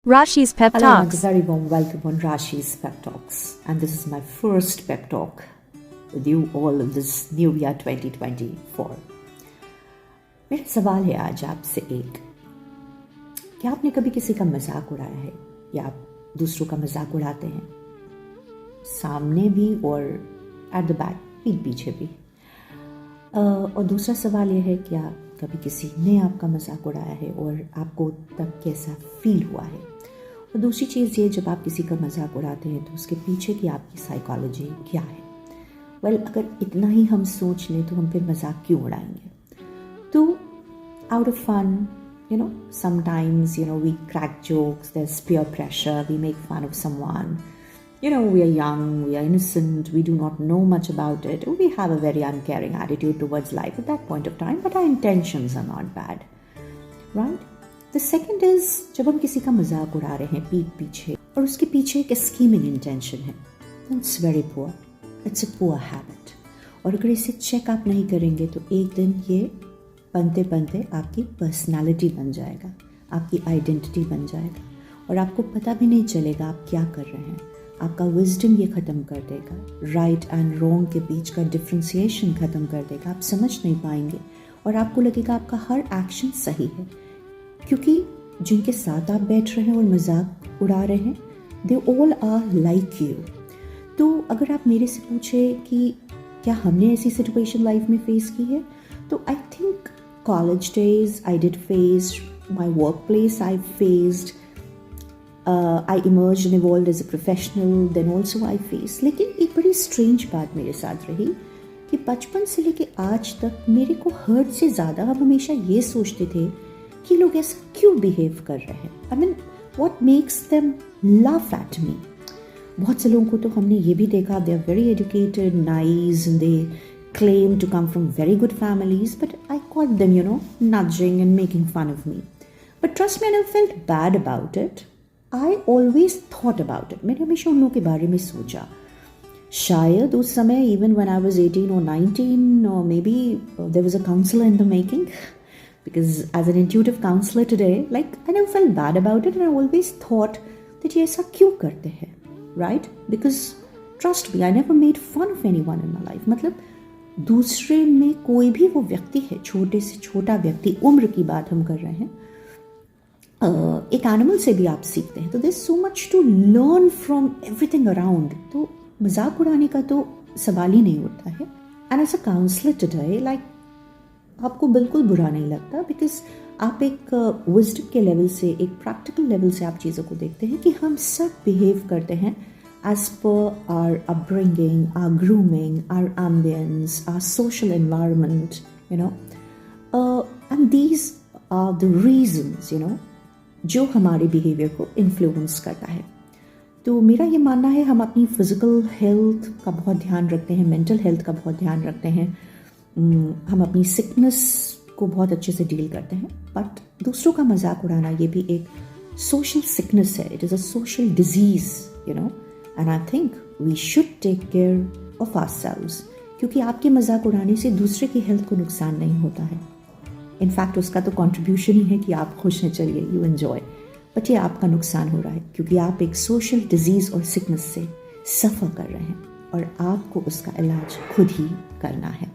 Rashi's Pep Hello, and a Talks. very warm welcome on Rashi's Pep Talks. And this is my first pep talk with you all in this new year 2024. मेरा सवाल है आज आपसे एक, क्या आपने कभी किसी का मजाक उड़ाया है या आप दूसरों का मजाक उड़ाते हैं, सामने भी और एट द बैक, पीठ पीछे भी। और दूसरा सवाल यह है, क्या कभी किसी ने आपका मजाक उड़ाया है और आपको तब कैसा फील हुआ है। और दूसरी चीज़ ये, जब आप किसी का मजाक उड़ाते हैं तो उसके पीछे की आपकी साइकोलॉजी क्या है। वेल, अगर इतना ही हम सोच लें तो हम फिर मजाक क्यों उड़ाएंगे। तो out of fun, sometimes we crack jokes, there's peer pressure, we make fun of someone. We are young, we are innocent, we do not know much about it. We have a very uncaring attitude towards life at that point of time, but our intentions are not bad, right? The second is, जब हम किसी का मजाक उड़ा रहे हैं पीठ पीछे और उसके पीछे एक स्कीमिंग इंटेंशन है, it's very poor, it's a poor habit. और अगर इसे चेक आप नहीं करेंगे तो एक दिन ये बनते बनते आपकी पर्सनालिटी बन जाएगा, आपकी आइडेंटिटी बन जाएगा और आपको पता भी नहीं चलेगा आप क्या कर रहे हैं। आपका विजडम ये ख़त्म कर देगा, राइट एंड रॉन्ग के बीच का डिफ्रेंसिएशन ख़त्म कर देगा। आप समझ नहीं पाएंगे और आपको लगेगा आपका हर एक्शन सही है, क्योंकि जिनके साथ आप बैठ रहे हैं और मजाक उड़ा रहे हैं, they all are like you. तो अगर आप मेरे से पूछे कि क्या हमने ऐसी सिचुएशन लाइफ में फेस की है, तो I think college days I did face, my work place I faced, I emerged and evolved as a professional, then also I faced. लेकिन एक बड़ी स्ट्रेंज बात मेरे साथ रही कि बचपन से लेके आज तक मेरे को हर्ट से ज़्यादा हम हमेशा ये सोचते थे कि लोग ऐसा क्यों बिहेव कर रहे हैं। I mean, what makes them laugh at me? बहुत से लोगों को तो हमने ये भी देखा, they are very educated, nice, and they claim to come from very good families, but I caught them, nudging and making fun of me. But trust me, I never felt bad about it. I always thought about it. मैंने हमेशा उन लोगों के बारे में सोचा। शायद उस समय, even when I was 18 or 19, or maybe there was a counselor in the making, because as an intuitive counselor today, I never felt bad about it and I always thought that ये ऐसा क्यों करते हैं, right? Because trust me, I never made fun of anyone in my life. मतलब दूसरे में कोई भी वो व्यक्ति है, छोटे से छोटा व्यक्ति, उम्र की बात हम कर रहे हैं, एक एनिमल से भी आप सीखते हैं। तो there is so much to learn from everything around. तो मजाक उड़ाने का तो सवाल ही नहीं उठता है। And as a counsellor today, आपको बिल्कुल बुरा नहीं लगता, बिकॉज आप एक विजडम के लेवल से, एक प्रैक्टिकल लेवल से आप चीज़ों को देखते हैं कि हम सब बिहेव करते हैं as per our upbringing, our grooming, our ambience, our social environment, and these are the reasons, जो हमारे बिहेवियर को इन्फ्लुएंस करता है। तो मेरा ये मानना है, हम अपनी फिज़िकल हेल्थ का बहुत ध्यान रखते हैं, मेंटल हेल्थ का बहुत ध्यान रखते हैं, हम अपनी सिकनेस को बहुत अच्छे से डील करते हैं, बट दूसरों का मजाक उड़ाना ये भी एक सोशल सिकनेस है। It is a social disease, and I think we should take care of ourselves, क्योंकि आपके मजाक उड़ाने से दूसरे की हेल्थ को नुकसान नहीं होता है। इनफैक्ट उसका तो कंट्रीब्यूशन ही है कि आप खुश हैं, चलिए यू एंजॉय, बट ये आपका नुकसान हो रहा है क्योंकि आप एक सोशल डिजीज़ और सिकनेस से सफ़र कर रहे हैं और आपको उसका इलाज खुद ही करना है।